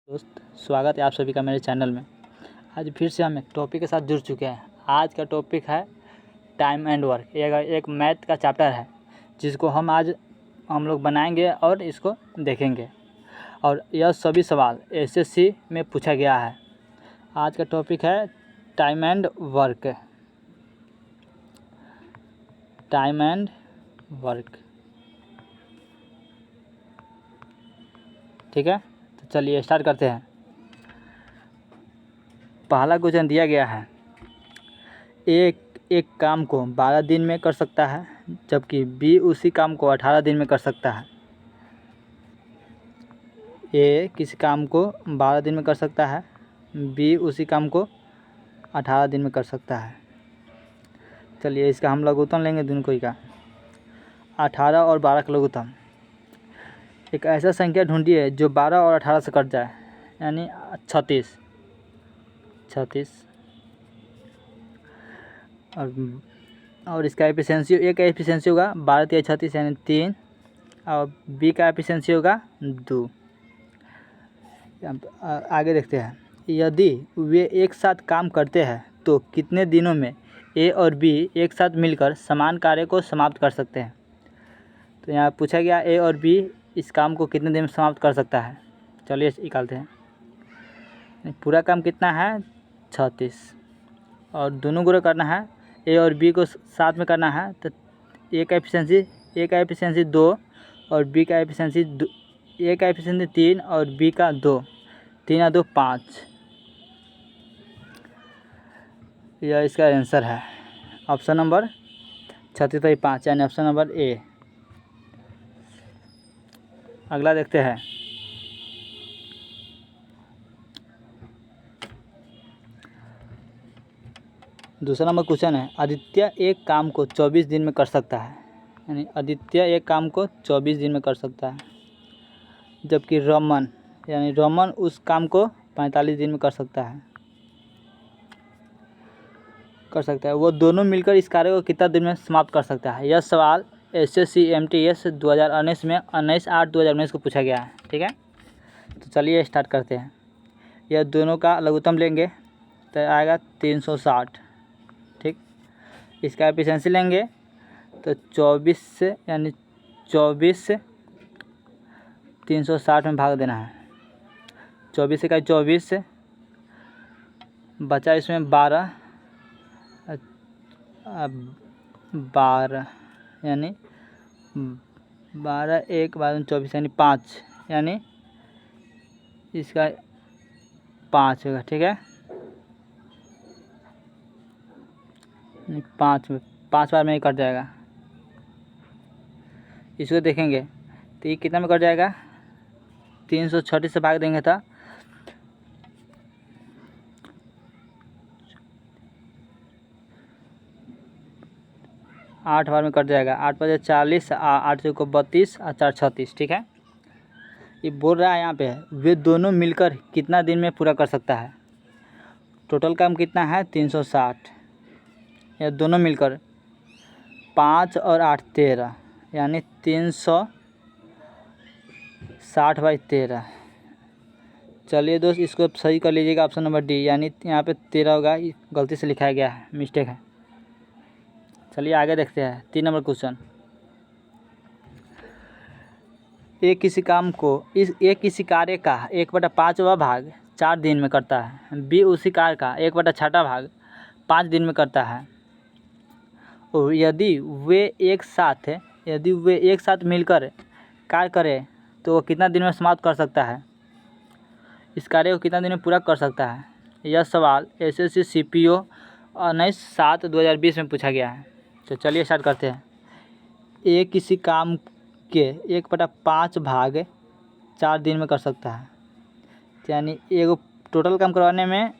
दोस्त, स्वागत है आप सभी का मेरे चैनल में। आज फिर से हम एक टॉपिक के साथ जुड़ चुके हैं। आज का टॉपिक है टाइम एंड वर्क। एक मैथ का चैप्टर है जिसको हम लोग बनाएंगे और इसको देखेंगे, और यह सभी सवाल एसएससी में पूछा गया है। आज का टॉपिक है time and work. Time and work, ठीक है। तो चलिए स्टार्ट करते हैं। पहला क्वेश्चन दिया गया है, एक काम को 12 दिन में कर सकता है जबकि बी उसी काम को 18 दिन में कर सकता है। ए किसी काम को 12 दिन में कर सकता है, बी उसी काम को 18 दिन में कर सकता है। चलिए इसका हम लघुत्तम लेंगे दोनों कोई का। 18 और 12 का लघुत्तम। एक ऐसा संख्या ढूंढिए जो 12 और 18 से कट जाए, यानी 36। और इसका एफिशिएंसी, ए का एफिशिएंसी होगा 12 × 36 यानी 3, और बी का एफिशिएंसी होगा 2। आगे देखते हैं, यदि वे एक साथ काम करते हैं तो कितने दिनों में ए और बी एक साथ मिलकर समान कार्य को समाप्त कर सकते हैं। तो यहाँ पूछा गया ए और बी इस काम को कितने दिन में समाप्त कर सकता है। चलिए निकालते हैं। पूरा काम कितना है 36, और दोनों गुणा करना है, ए और बी को साथ में करना है। तो ए का एफिशिएंसी 2 और बी का एफिशिएंसी ए का एफिशिएंसी 3 और बी का 2, 3 और 2 5। यह इसका आंसर है ऑप्शन नंबर 36/5, यानी ऑप्शन नंबर ए। अगला देखते हैं। दूसरा नंबर क्वेश्चन है, आदित्य एक काम को 24 दिन में कर सकता है, यानी आदित्य एक काम को 24 दिन में कर सकता है, जबकि रमन उस काम को 45 दिन में कर सकता है। वो दोनों मिलकर इस कार्य को कितना दिन में समाप्त कर सकता है। यह सवाल एसएससी एमटीएस 2019 में 19/8/2019 को पूछा गया है, ठीक है। तो चलिए स्टार्ट करते हैं। यह दोनों का लघुत्तम लेंगे तो आएगा 360, ठीक। इसका एफिशिएंसी लेंगे तो 24 से, यानी 24 से 360 में भाग देना है। 24 से 24 से बचा इसमें 12, यानी 12 1 12 24 यानी 5, यानी इसका 5 होगा, ठीक है। 5 बार में ही कट जाएगा। इसको देखेंगे तो ये कितना में कट जाएगा, 336 से भाग देंगे था 8 बार में कट जाएगा। 8 × 40, 8 से 32 और 4 36, ठीक है। ये बोल रहा है यहाँ पे वे दोनों मिलकर कितना दिन में पूरा कर सकता है। टोटल काम कितना है 360, या दोनों मिलकर 5 और 8 13, यानी 360/13। चलिए दोस्त, इसको सही कर लीजिएगा, ऑप्शन नंबर डी, यानी यहाँ पे 13 होगा, गलती से लिखाया गया है, मिस्टेक है। चलिए आगे देखते हैं। 3 नंबर क्वेश्चन, एक किसी कार्य का 1/5वां भाग 4 दिन में करता है, बी उसी कार्य का 1/6वां भाग 5 दिन में करता है। और यदि वे एक साथ मिलकर कार्य करें तो वो कितना दिन में समाप्त कर सकता है। इस कार्य को कितना दिन में पूरा कर सकता है। यह सवाल एसएससी सीपीओ 19/7/2020 में पूछा गया है। तो चलिए स्टार्ट करते हैं। ए किसी काम के 1/5 भाग 4 दिन में कर सकता है, यानी एक टोटल काम करवाने में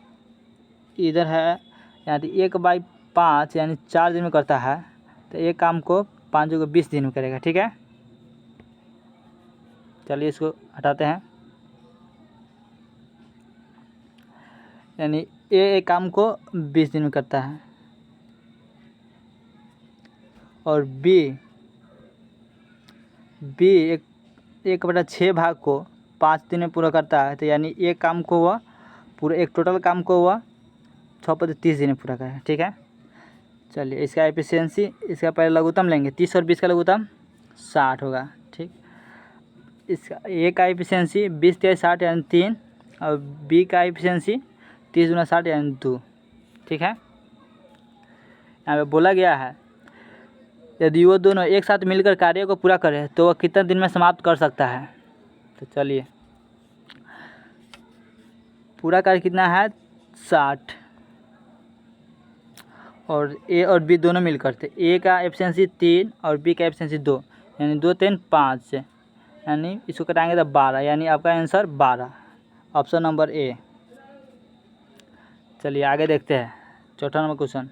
इधर है, यानी 1/5 यानी 4 दिन में करता है, तो एक काम को 5 को 20 दिन में करेगा, ठीक है। चलिए इसको हटाते हैं, यानी एक काम को 20 दिन में करता है, और बी 1/6 भाग को 5 दिन में पूरा करता है, तो यानी एक काम को वह पूरा एक टोटल काम को वह 6 × 5 = 30 दिन में पूरा करेगा। ठीक है, चलिए इसका एफिशिएंसी, इसका पहले लघुत्तम लेंगे। 30 और 20 का लघुत्तम 60 होगा। ठीक, इसका ए का एफिशिएंसी 20 × 60 यानी 3, और बी का एफिशिएंसी 30 × 60 यानी 2। ठीक है, यहाँ पे बोला गया है यदि वो दोनों एक साथ मिलकर कार्य को पूरा करें तो वह कितने दिन में समाप्त कर सकता है। तो चलिए, पूरा कार्य कितना है 60, और ए और बी दोनों मिलकर थे। ए का एफिशिएंसी 3 और बी का एफिशिएंसी 2, यानी 2 3 5, यानी इसको कटाएंगे तो 12, यानी आपका आंसर 12, ऑप्शन नंबर ए। चलिए आगे देखते हैं चौथा नंबर क्वेश्चन।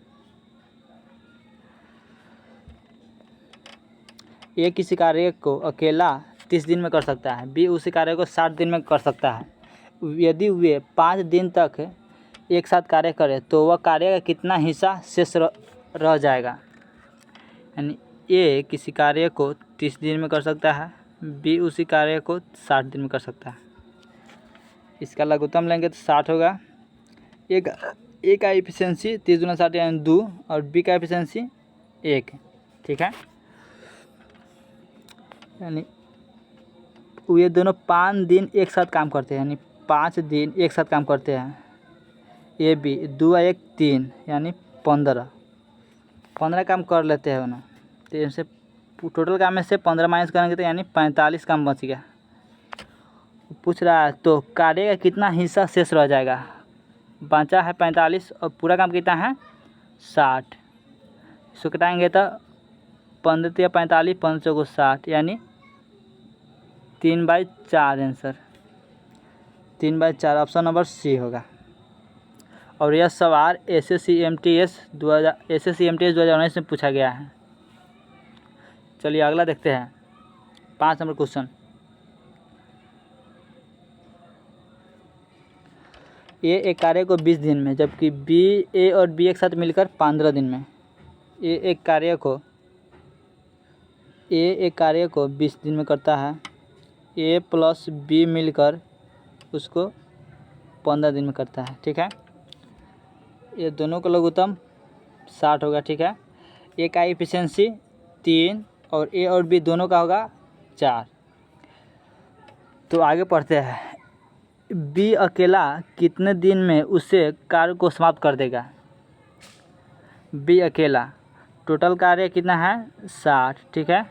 ए किसी कार्य को अकेला 30 दिन में कर सकता है, बी उसी कार्य को 60 दिन में कर सकता है। यदि वे 5 दिन तक एक साथ कार्य करें तो वह कार्य का कितना हिस्सा शेष रह जाएगा। यानी ए किसी कार्य को 30 दिन में कर सकता है, बी उसी कार्य को 60 दिन में कर सकता है। इसका लघुत्तम लेंगे तो 60 होगा। ए का एफिशिएंसी 30 × 60 यानी 2, और बी का एफिशिएंसी 1। ठीक है, यानी ये दोनों 5 दिन एक साथ काम करते हैं, यानी 5 दिन एक साथ काम करते हैं। ए बी 2 और 1 3, यानी 15 काम कर लेते हैं उन्हें। तो इनसे टोटल काम में से 15 माइनस करेंगे तो यानी 45 काम बच गया। पूछ रहा है तो कार्य का कितना हिस्सा शेष रह जाएगा। बचा है 45 और पूरा काम कितना है 60। इसको घटाएंगे तो 15 या 45, 5 चौको 60, यानी 3/4 आंसर, 3/4 ऑप्शन नंबर सी होगा। और यह सवाल SSC MTS 2019 में पूछा गया है। चलिए अगला देखते हैं 5 नंबर क्वेश्चन। ए एक कार्य को 20 दिन में, जबकि ए और बी एक साथ मिलकर 15 दिन में। ए एक कार्य को 20 दिन में करता है, ए प्लस बी मिलकर उसको 15 दिन में करता है। ठीक है, ये दोनों का लघुत्तम 60 होगा। ठीक है, ए का एफिशिएंसी 3 और ए और बी दोनों का होगा 4। तो आगे पढ़ते हैं। बी अकेला कितने दिन में उसे कार्य को समाप्त कर देगा। बी अकेला, टोटल कार्य कितना है 60। ठीक है,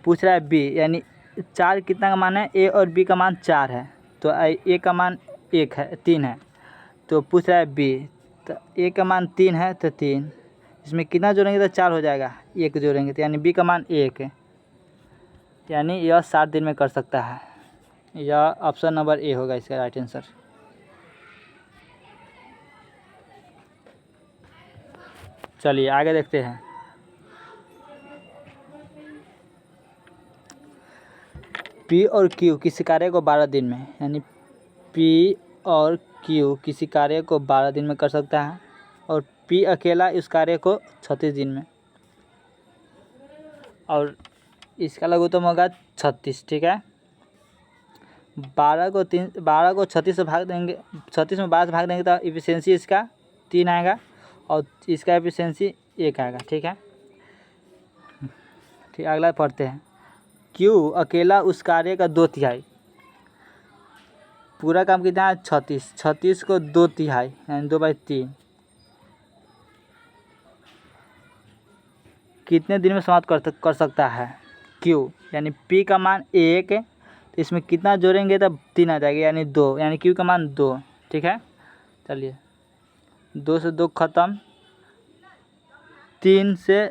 पूछ रहा है बी, यानी 4 कितना का मान है, ए और बी का मान 4 है, तो ए का मान 3 है। तो पूछ रहा है बी, तो ए का मान 3 है तो 3, इसमें कितना जोड़ेंगे तो 4 हो जाएगा, 1 जोड़ेंगे तो यानी बी का मान 1 है, यानी यह 60 दिन में कर सकता है। यह ऑप्शन नंबर ए होगा इसका राइट आंसर। चलिए आगे देखते हैं। पी और क्यू किसी कार्य को 12 दिन में, यानी पी और क्यू किसी कार्य को 12 दिन में कर सकता है, और पी अकेला इस कार्य को 36 दिन में, और इसका लघुत्तम होगा 36। ठीक है, 12 को 36 से भाग देंगे, 36 में 12 से भाग देंगे तो एफिशिएंसी इसका 3 आएगा और इसका एफिशिएंसी 1 आएगा। ठीक है, ठीक, अगला पढ़ते हैं। क्यू अकेला उस कार्य का 2/3, पूरा काम कितना है 36 को 2/3 यानी 2/3 कितने दिन में समाप्त कर सकता है क्यू, यानी पी का मान 1, तो इसमें कितना जोड़ेंगे तब 3 आ जाएगा, यानी 2, यानी क्यू का मान 2। ठीक है, चलिए 2 से 2 खत्म, 3 से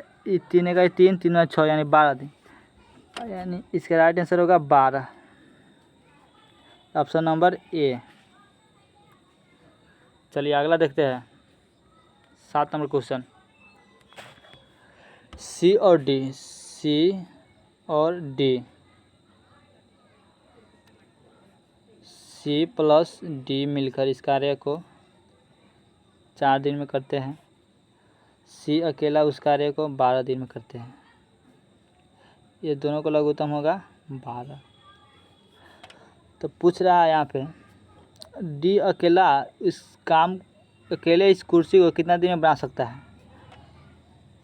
3 का 3, 3 में 6, यानी 12 दिन, यानी इसका राइट आंसर होगा 12, ऑप्शन नंबर ए। चलिए अगला देखते हैं 7 नंबर क्वेश्चन। सी और सी प्लस डी मिलकर इस कार्य को 4 दिन में करते हैं। सी अकेला उस कार्य को 12 दिन में करते हैं। ये दोनों को लघुत्तम होगा 12। तो पूछ रहा है यहाँ पे डी अकेले इस कुर्सी को कितना दिन में बना सकता है।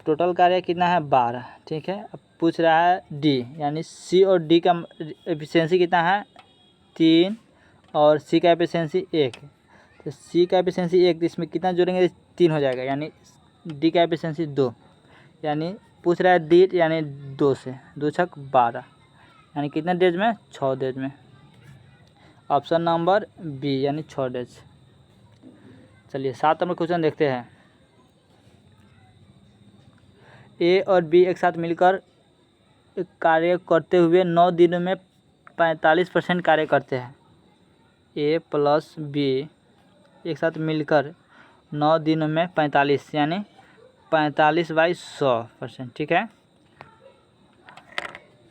टोटल कार्य कितना है 12, ठीक है। अब पूछ रहा है डी यानी सी और डी का एफिशिएंसी कितना है 3 और सी का एफिशिएंसी 1। तो सी का एफिशिएंसी 1 तो इसमें कितना जोड़ेंगे 3 हो जाएगा, यानी डी का एफिशिएंसी 2, यानी पूछ रहा है डी यानी 2 से 2 छक 12, यानी कितने डेज में 6 डेज में। ऑप्शन नंबर बी यानी 6 डेज। चलिए 7 नंबर क्वेश्चन देखते हैं। ए और बी एक साथ मिलकर कार्य करते हुए 9 दिनों में 45% कार्य करते हैं। ए प्लस बी एक साथ मिलकर 9 दिनों में 45 यानी 45/100%, ठीक है।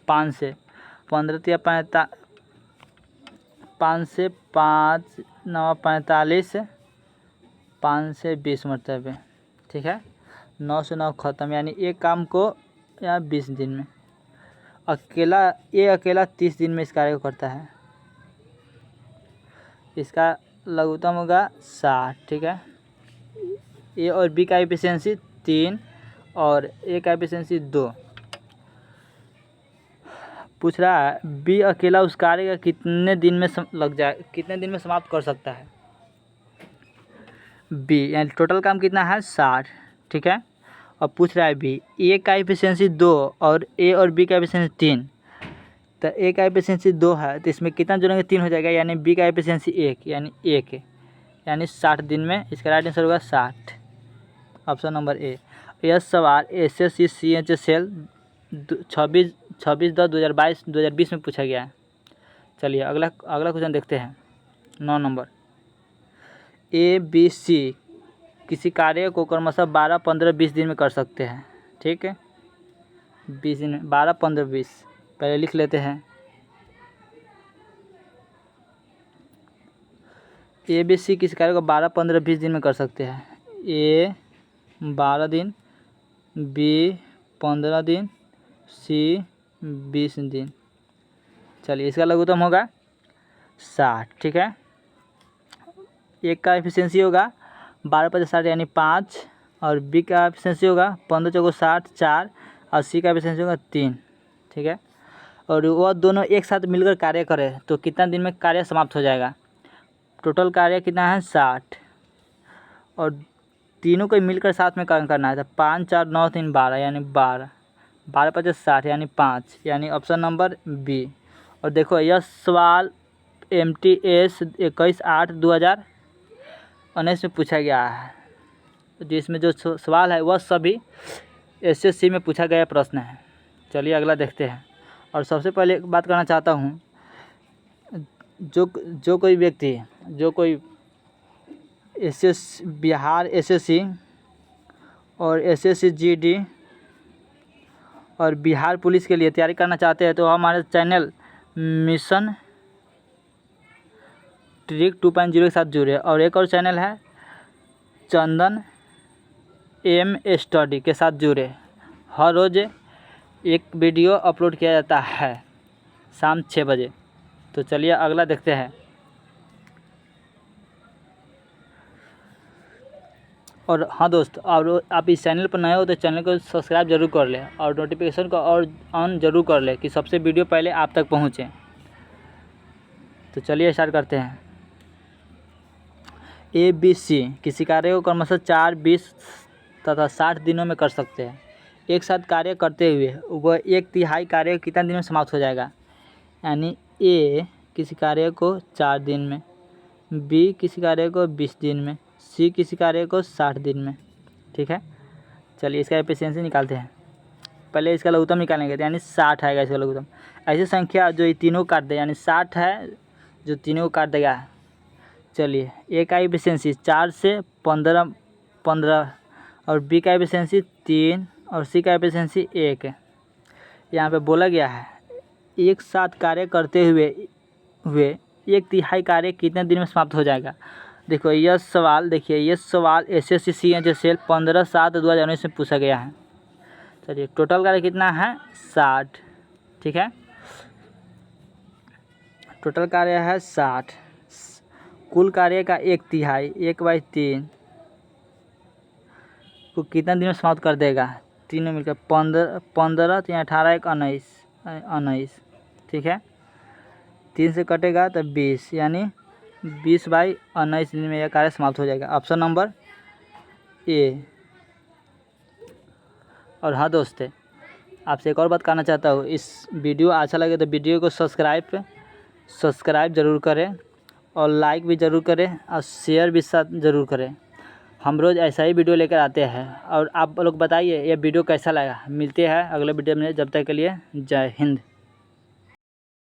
5 से 15 या 5 से 5 9 45, 5 से 20 मरतबे, ठीक है। 9 से 9 ख़त्म, यानी एक काम को या 20 दिन में। अकेला 30 दिन में इस कार्य को करता है। इसका लघुत्तम होगा 60, ठीक है। ए और बी का एफिशिएंसी 3 और ए का एफिशिएंसी 2। पूछ रहा है बी अकेला उस कार्य का कितने दिन में कितने दिन में समाप्त कर सकता है। बी यानी टोटल काम कितना है 60, ठीक है। और पूछ रहा है बी ए का एफिशिएंसी 2 और ए और बी का एफिशिएंसी 3। तो ए का एफिशिएंसी 2 है तो इसमें कितना जोड़ेंगे 3 हो जाएगा, यानी बी का एफिशिएंसी 1 यानी 1 यानी 60 दिन में। इसका राइट आंसर होगा 60, ऑप्शन नंबर ए। यह सवाल SSC CHSL 26/10/2022 में पूछा गया है। चलिए अगला क्वेश्चन देखते हैं। 9 नंबर। ए बी सी किसी कार्य को क्रमशः 12 15 20 दिन में कर सकते हैं, ठीक है। 20 दिन में 12 15 20 पहले लिख लेते हैं। ए बी सी किसी कार्य को 12 15 20 दिन में कर सकते हैं। ए 12 दिन, बी 15 दिन, सी 20 दिन। चलिए इसका लघुत्तम होगा 60, ठीक है। एक का एफिशिएंसी होगा 12 × 50 यानी 5 और बी का एफिशिएंसी होगा 15 × 60 4 और सी का एफिशिएंसी होगा 3, ठीक है। और वह दोनों एक साथ मिलकर कार्य करें तो कितना दिन में कार्य समाप्त हो जाएगा। टोटल कार्य कितना है 60 और तीनों को मिलकर साथ में काम करना है। तो 5 4 9 3 12 यानी 12 12 × 50 60 यानी 5, यानी ऑप्शन नंबर बी। और देखो यह सवाल MTS 21/8/2019 में पूछा गया है, जिसमें जो सवाल है वह सभी SSC में पूछा गया प्रश्न है। चलिए अगला देखते हैं। और सबसे पहले एक बात करना चाहता हूँ, जो कोई व्यक्ति जो कोई बिहार SSC और SSC GD और बिहार पुलिस के लिए तैयारी करना चाहते हैं तो हमारे चैनल मिशन ट्रिक 2.0 के साथ जुड़े। और एक और चैनल है चंदन M स्टडी के साथ जुड़े। हर रोज़ एक वीडियो अपलोड किया जाता है शाम 6 बजे। तो चलिए अगला देखते हैं। और हाँ दोस्त, और आप इस चैनल पर नए हो तो चैनल को सब्सक्राइब जरूर कर लें और नोटिफिकेशन को और ऑन जरूर कर लें कि सबसे वीडियो पहले आप तक पहुँचे। तो चलिए स्टार्ट करते हैं। ए बी सी किसी कार्य को क्रमशः 4 20 तथा 60 दिनों में कर सकते हैं। एक साथ कार्य करते हुए वह 1/3 कार्य कितना दिन में समाप्त हो जाएगा। यानी ए किसी कार्य को 4 दिन में, बी किसी कार्य को 20 दिन में, सी किसी कार्य को 60 दिन में, ठीक है। चलिए इसका एफिशिएंसी निकालते हैं। पहले इसका लघुत्तम निकालेंगे तो यानी 60 आएगा इसका लघुत्तम। ऐसी संख्या जो ये तीनों काट दे, यानी 60 है जो तीनों को काट देगा। चलिए ए का एफिशिएंसी 4 से 15 और बी का एफिशिएंसी 3 और सी का एफिशिएंसी 1 है। यहाँ पे बोला गया है एक साथ कार्य करते हुए 1/3 कार्य कितने दिन में समाप्त हो जाएगा। देखो यह सवाल SSC CHSL 15/7/2019 में पूछा गया है। चलिए टोटल कार्य कितना है 60, ठीक है। टोटल कार्य है 60। कुल कार्य का 1/3 1/3 को कितना दिन में समाप्त कर देगा? तीनों मिलकर 15 3 18 1 19। ठीक है, 3 से कटेगा तो 20, यानी 20/19 दिन में यह कार्य समाप्त हो जाएगा। Option number A. और हाँ दोस्तों, आपसे एक और बात कहना चाहता हूँ, इस वीडियो अच्छा लगे तो वीडियो को सब्सक्राइब ज़रूर करें और लाइक भी ज़रूर करें और शेयर भी साथ ज़रूर करें। हम रोज़ ऐसा ही वीडियो लेकर आते हैं और आप लोग बताइए ये वीडियो कैसा लगा। मिलते हैं अगले वीडियो में, जब तक के लिए जय हिंद।